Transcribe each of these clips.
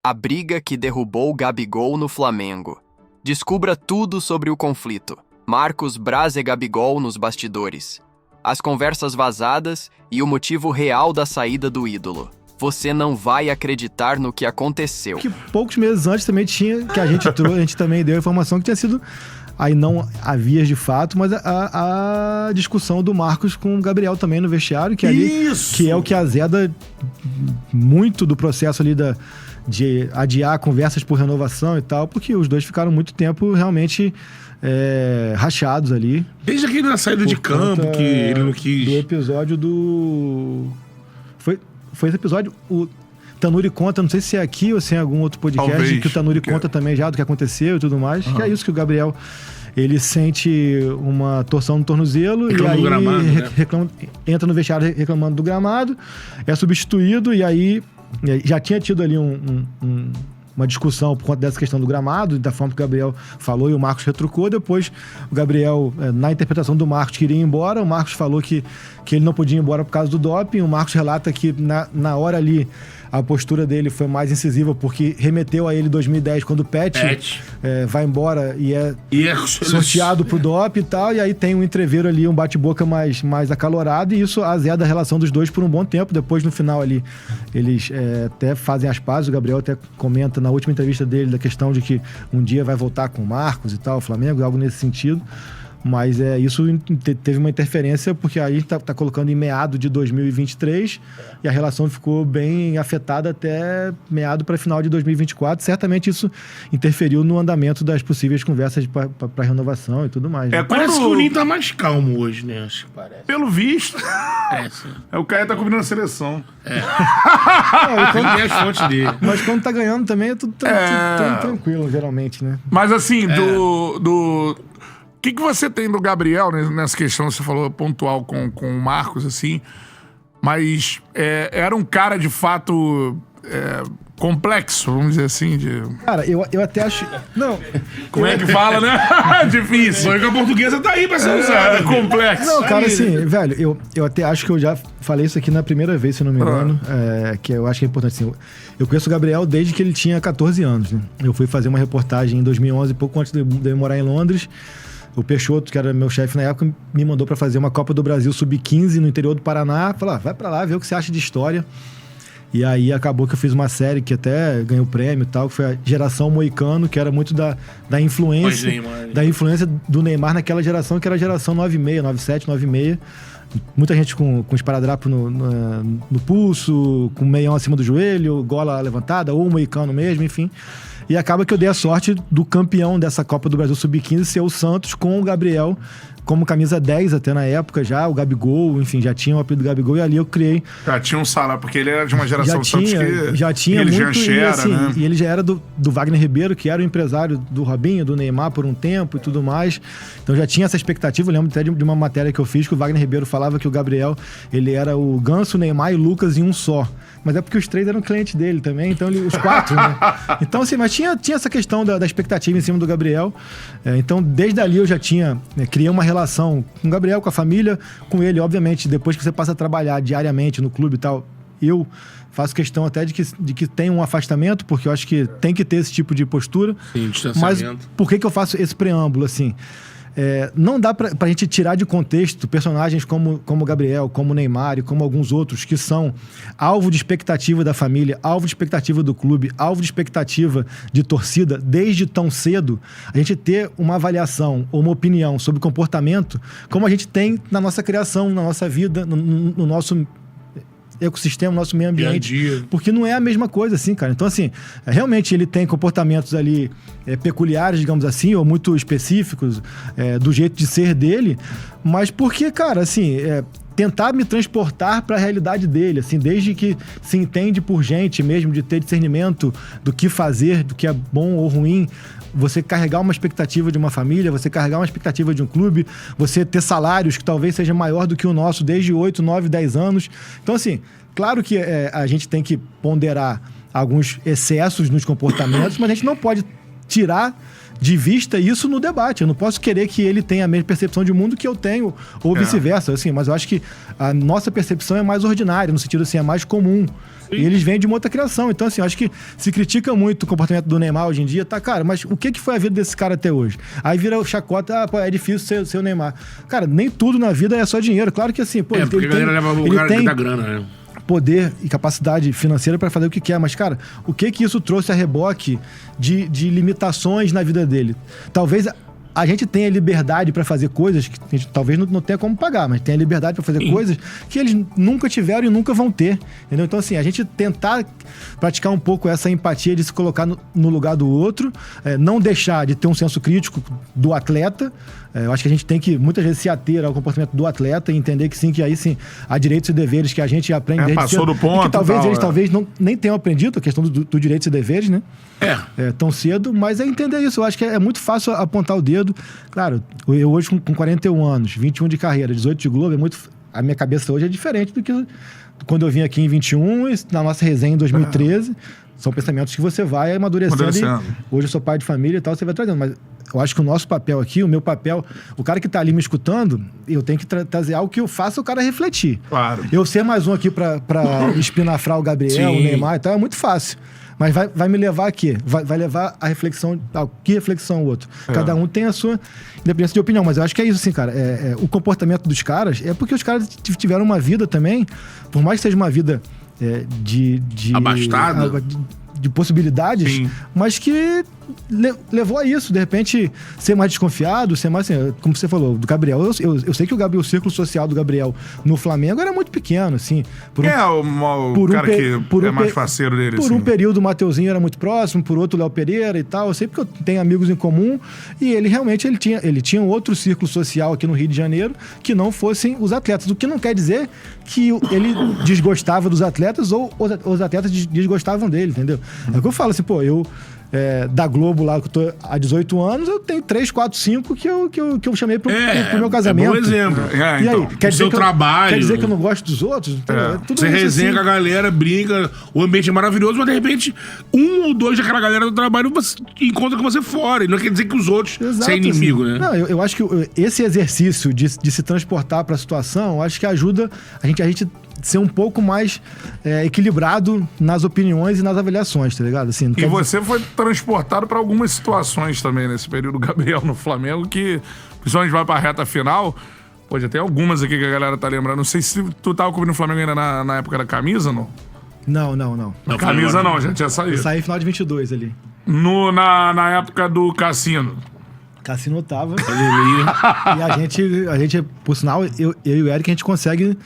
A briga que derrubou Gabigol no Flamengo. Descubra tudo sobre o conflito. Marcos Braz e Gabigol nos bastidores. As conversas vazadas e o motivo real da saída do ídolo. Você não vai acreditar no que aconteceu. Que poucos meses antes também tinha, que a gente trouxe, a gente também deu a informação que tinha sido, aí não havia de fato, mas a discussão do Marcos com o Gabriel também no vestiário, que ali, que é o que azeda muito do processo ali de adiar conversas por renovação e tal, porque os dois ficaram muito tempo realmente rachados ali. Desde aquele saída de campo que ele não quis. Do episódio do... Foi esse episódio, o Tanuri conta, não sei se é aqui ou se é em algum outro podcast, talvez, que o Tanuri conta também já do que aconteceu e tudo mais, que é isso que o Gabriel, ele sente uma torção no tornozelo reclama e aí do gramado, né? entra no vestiário reclamando do gramado, é substituído e aí já tinha tido ali uma discussão por conta dessa questão do gramado, da forma que o Gabriel falou e o Marcos retrucou. Depois o Gabriel, na interpretação do Marcos, queria ir embora. O Marcos falou que ele não podia ir embora por causa do doping. O Marcos relata que na hora ali a postura dele foi mais incisiva porque remeteu a ele 2010, quando o Pet vai embora e é sorteado pro doping e tal. E aí tem um entreveiro ali, um bate-boca mais acalorado, e isso azeda a relação dos dois por um bom tempo. Depois, no final ali, eles até fazem as pazes. O Gabriel até comenta na última entrevista dele da questão de que um dia vai voltar com o Marcos e tal, o Flamengo, algo nesse sentido. Mas isso teve uma interferência, porque aí tá colocando em meado de 2023 e a relação ficou bem afetada até meado para final de 2024. Certamente isso interferiu no andamento das possíveis conversas para renovação e tudo mais. Né? Parece que o Ninho tá mais calmo hoje, né? Acho que parece. Pelo visto. Sim. O Caio tá cobrindo a seleção. Tem as fontes dele. Mas quando tá ganhando também é tudo tranquilo, geralmente, né? Mas assim, O que você tem do Gabriel nessa questão? Você falou pontual com o Marcos, assim, mas era um cara de fato complexo, vamos dizer assim. Cara, eu até acho. Não. Como é que fala, né? Difícil. Só que a portuguesa tá aí pra ser usada. É complexo. Não, cara, assim, velho, eu até acho que eu já falei isso aqui na primeira vez, se eu não me engano, que eu acho que é importante, assim. Eu conheço o Gabriel desde que ele tinha 14 anos, né? Eu fui fazer uma reportagem em 2011, pouco antes de eu morar em Londres. O Peixoto, que era meu chefe na época, me mandou para fazer uma Copa do Brasil Sub-15 no interior do Paraná. Falou, vai para lá, ver o que você acha de história. E aí acabou que eu fiz uma série que até ganhou prêmio e tal, que foi a Geração Moicano, que era muito da influência do Neymar naquela geração, que era a geração 96, 97, 96. Muita gente com esparadrapo no pulso, com meião acima do joelho, gola levantada, ou moicano mesmo, enfim. E acaba que eu dei a sorte do campeão dessa Copa do Brasil Sub-15 ser o Santos, com o Gabriel como camisa 10 até na época já, o Gabigol, enfim, já tinha o apelido do Gabigol, e ali eu criei... Já tinha um salário, porque ele era de uma geração Santos que... Já tinha ele muito, já era, né? E ele já era do Wagner Ribeiro, que era o empresário do Robinho, do Neymar por um tempo e tudo mais. Então já tinha essa expectativa. Eu lembro até de uma matéria que eu fiz que o Wagner Ribeiro falava que o Gabriel, ele era o Ganso, o Neymar e o Lucas em um só. Mas é porque os três eram clientes dele também, então os quatro, né? Então, assim, mas tinha essa questão da expectativa em cima do Gabriel. Então, desde ali eu já criei uma relação com o Gabriel, com a família, com ele. Obviamente, depois que você passa a trabalhar diariamente no clube e tal, eu faço questão até de que tenha um afastamento, porque eu acho que tem que ter esse tipo de postura. Sim, distanciamento. Mas por que eu faço esse preâmbulo, assim? Não dá pra gente tirar de contexto personagens como o Gabriel, como o Neymar e como alguns outros que são alvo de expectativa da família, alvo de expectativa do clube, alvo de expectativa de torcida, desde tão cedo, a gente ter uma avaliação ou uma opinião sobre comportamento como a gente tem na nossa criação, na nossa vida, no nosso ecossistema, nosso meio ambiente. Dia a dia. Porque não é a mesma coisa, assim, cara. Então, assim, realmente ele tem comportamentos ali peculiares, digamos assim, ou muito específicos do jeito de ser dele, mas porque, cara, assim, tentar me transportar para a realidade dele, assim, desde que se entende por gente mesmo, de ter discernimento do que fazer, do que é bom ou ruim, você carregar uma expectativa de uma família, você carregar uma expectativa de um clube, você ter salários que talvez seja maior do que o nosso desde 8, 9, 10 anos. Então, assim, claro que a gente tem que ponderar alguns excessos nos comportamentos, mas a gente não pode tirar de vista isso no debate. Eu não posso querer que ele tenha a mesma percepção de mundo que eu tenho, ou vice-versa, assim, mas eu acho que a nossa percepção é mais ordinária, no sentido assim, é mais comum. Sim. E eles vêm de uma outra criação. Então, assim, eu acho que se critica muito o comportamento do Neymar hoje em dia, tá, cara, mas o que foi a vida desse cara até hoje? Aí vira o chacota, pô, é difícil ser o Neymar. Cara, nem tudo na vida é só dinheiro. Claro que assim, pô, porque a galera leva o cara que dá grana, né? Poder e capacidade financeira para fazer o que quer, mas, cara, o que isso trouxe a reboque de limitações na vida dele? Talvez a gente tenha liberdade para fazer coisas que a gente talvez não tenha como pagar, mas tenha liberdade para fazer coisas que eles nunca tiveram e nunca vão ter, entendeu? Então, assim, a gente tentar praticar um pouco essa empatia de se colocar no lugar do outro, não deixar de ter um senso crítico do atleta. Eu acho que a gente tem que, muitas vezes, se ater ao comportamento do atleta e entender que sim, que aí sim, há direitos e deveres que a gente aprende desde passou cedo, do ponto e que talvez eles talvez nem tenham aprendido a questão do direitos e deveres, né? Tão cedo, mas é entender isso. Eu acho que é muito fácil apontar o dedo. Claro, eu hoje com 41 anos, 21 de carreira, 18 de Globo, a minha cabeça hoje é diferente do que quando eu vim aqui em 21 e na nossa resenha em 2013. São pensamentos que você vai amadurecendo. Hoje eu sou pai de família e tal, você vai trazendo. Mas eu acho que o nosso papel aqui, o meu papel, o cara que tá ali me escutando, eu tenho que trazer algo que eu faça o cara refletir. Claro. Eu ser mais um aqui pra espinafrar o Gabriel, o Neymar e tal, é muito fácil. Mas vai me levar a quê? Vai levar a reflexão... Que reflexão o outro? Cada um tem a sua independência de opinião. Mas eu acho que é isso, assim, cara. O comportamento dos caras é porque os caras tiveram uma vida também, por mais que seja uma vida abastada, de possibilidades, sim, mas que levou a isso, de repente, ser mais desconfiado, ser mais, assim, como você falou, do Gabriel. Eu sei que o círculo social do Gabriel no Flamengo era muito pequeno, assim. O cara que é mais parceiro dele, por assim. um período, o Mateuzinho era muito próximo, por outro, o Léo Pereira e tal. Eu sei porque eu tenho amigos em comum, e ele realmente ele tinha um outro círculo social aqui no Rio de Janeiro que não fossem os atletas. O que não quer dizer que ele desgostava dos atletas ou os atletas desgostavam dele, entendeu? É o que eu falo, assim, pô, da Globo lá, que eu tô há 18 anos, eu tenho 3, 4, 5 que eu chamei pro meu casamento. É bom exemplo. E aí, quer dizer trabalho. Quer dizer que eu não gosto dos outros? Tudo você resenha com a galera, brinca, o ambiente é maravilhoso, mas de repente, um ou dois daquela galera do trabalho você encontra com você fora. E não quer dizer que os outros são inimigo, né? Não, eu acho que esse exercício de se transportar pra situação, eu acho que ajuda a gente ser um pouco mais equilibrado nas opiniões e nas avaliações, tá ligado? Assim, e você foi transportado para algumas situações também nesse período, Gabriel, no Flamengo, que principalmente vai pra reta final. Pô, já tem algumas aqui que a galera tá lembrando. Não sei se tu tava cobrindo o Flamengo ainda na época da camisa, não? Não. Camisa não, já tinha saído. Eu saí no final de 22 ali. Na época do Cassino. Cassino tava. E a gente, por sinal, eu e o Eric, a gente consegue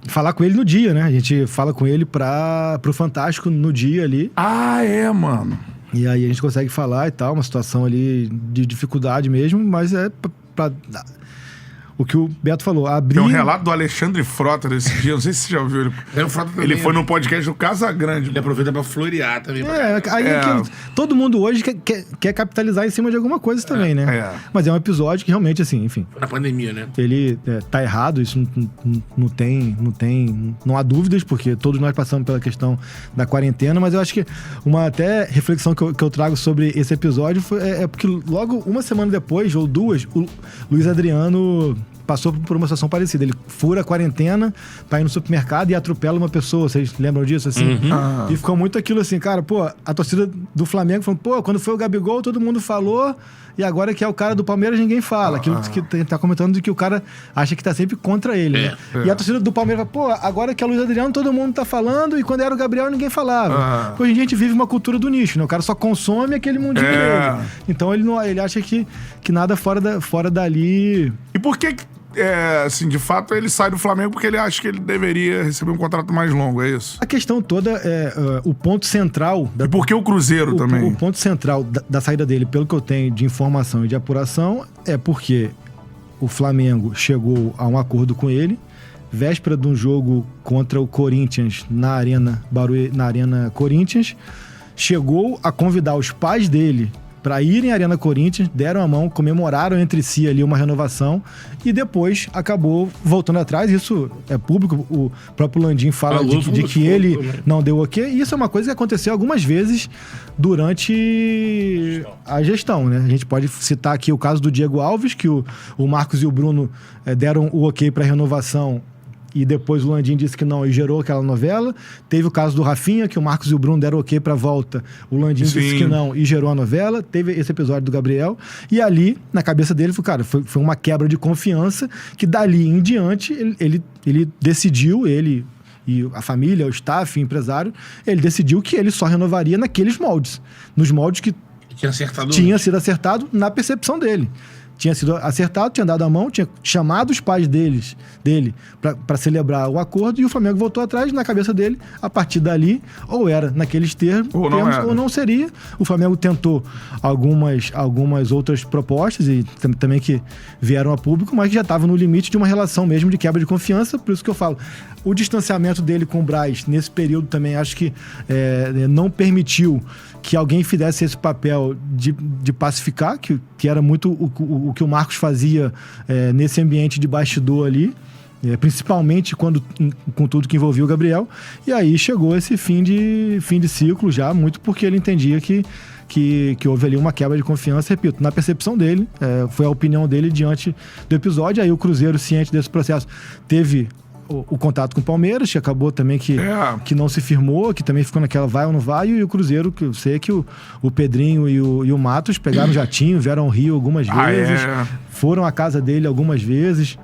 falar com ele no dia, né? A gente fala com ele pro Fantástico no dia ali. Ah, mano. E aí a gente consegue falar e tal, uma situação ali de dificuldade mesmo, mas pra o que o Beto falou, abrir... Tem um relato do Alexandre Frota desse dia, não sei se você já ouviu. Ele foi no podcast do Casagrande. Ele aproveita pra florear também. Todo mundo hoje quer capitalizar em cima de alguma coisa também, né? Mas é um episódio que realmente, assim, enfim... Foi na pandemia, né? Ele tá errado, isso não há dúvidas, porque todos nós passamos pela questão da quarentena, mas eu acho que uma até reflexão que eu trago sobre esse episódio é porque logo uma semana depois, ou duas, o Luiz Adriano passou por uma situação parecida. Ele fura a quarentena pra ir no supermercado e atropela uma pessoa. Vocês lembram disso, assim? E ficou muito aquilo assim, cara, pô, a torcida do Flamengo falou, pô, quando foi o Gabigol, todo mundo falou, e agora que é o cara do Palmeiras, ninguém fala. Aquilo que tá comentando de que o cara acha que tá sempre contra ele, né? E a torcida do Palmeiras fala, pô, agora que é o Luiz Adriano, todo mundo tá falando, e quando era o Gabriel, ninguém falava. Hoje em dia a gente vive uma cultura do nicho, né? O cara só consome aquele mundinho dele. Então ele acha que nada fora dali... E por que assim, de fato, ele sai do Flamengo porque ele acha que ele deveria receber um contrato mais longo, é isso? A questão toda é o ponto central... E por que o Cruzeiro também? O ponto central da saída dele, pelo que eu tenho de informação e de apuração, é porque o Flamengo chegou a um acordo com ele, véspera de um jogo contra o Corinthians na Arena Corinthians, chegou a convidar os pais dele para irem à Arena Corinthians, deram a mão, comemoraram entre si ali uma renovação e depois acabou voltando atrás. Isso é público, o próprio Landim fala de que ele não deu ok. E isso é uma coisa que aconteceu algumas vezes durante a gestão, né? A gente pode citar aqui o caso do Diego Alves, que o Marcos e o Bruno deram o ok para renovação e depois o Landim disse que não e gerou aquela novela. Teve o caso do Rafinha, que o Marcos e o Bruno deram ok pra volta. O Landim disse que não e gerou a novela. Teve esse episódio do Gabriel. E ali, na cabeça dele, foi uma quebra de confiança que dali em diante ele decidiu, ele e a família, o staff, o empresário, ele decidiu que ele só renovaria naqueles moldes. Nos moldes que tinha sido acertado na percepção dele. Tinha sido acertado, tinha dado a mão, tinha chamado os pais dele para celebrar o acordo e o Flamengo voltou atrás. Na cabeça dele, a partir dali, ou era naqueles termos ou não seria. O Flamengo tentou algumas outras propostas e também que vieram a público, mas que já estavam no limite de uma relação mesmo de quebra de confiança. Por isso que eu falo, o distanciamento dele com o Braz nesse período também acho que não permitiu que alguém fizesse esse papel de pacificar, que era muito o que o Marcos fazia nesse ambiente de bastidor ali, principalmente com tudo que envolvia o Gabriel. E aí chegou esse fim de ciclo já, muito porque ele entendia que houve ali uma quebra de confiança, repito, na percepção dele, foi a opinião dele diante do episódio. Aí o Cruzeiro, ciente desse processo, teve o contato com o Palmeiras, que acabou também que não se firmou, que também ficou naquela vai ou não vai, e o Cruzeiro, que eu sei que o Pedrinho e o Matos pegaram o jatinho, vieram ao Rio algumas vezes, foram à casa dele algumas vezes,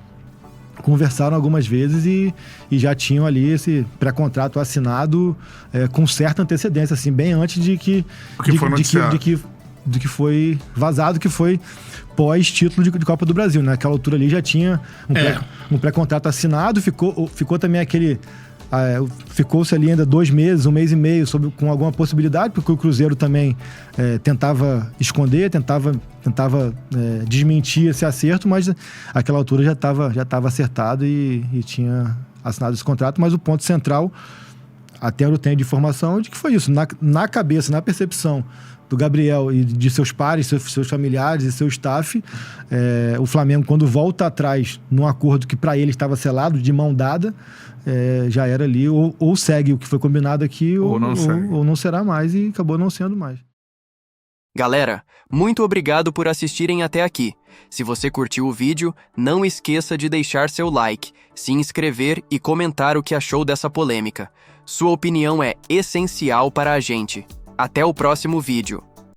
conversaram algumas vezes e já tinham ali esse pré-contrato assinado com certa antecedência, assim, bem antes de que foi vazado, que foi pós-título de Copa do Brasil. Naquela altura ali já tinha um pré-contrato assinado, ficou também aquele... ficou-se ali ainda 2 meses, 1 mês e meio com alguma possibilidade, porque o Cruzeiro também tentava esconder, tentava desmentir esse acerto, mas àquela altura já estava acertado e tinha assinado esse contrato. Mas o ponto central, até eu tenho de informação, de que foi isso, na cabeça, na percepção do Gabriel e de seus pares, seus familiares e seu staff, o Flamengo, quando volta atrás num acordo que para ele estava selado, de mão dada, já era ali, ou segue o que foi combinado aqui, ou não será mais, e acabou não sendo mais. Galera, muito obrigado por assistirem até aqui. Se você curtiu o vídeo, não esqueça de deixar seu like, se inscrever e comentar o que achou dessa polêmica. Sua opinião é essencial para a gente. Até o próximo vídeo.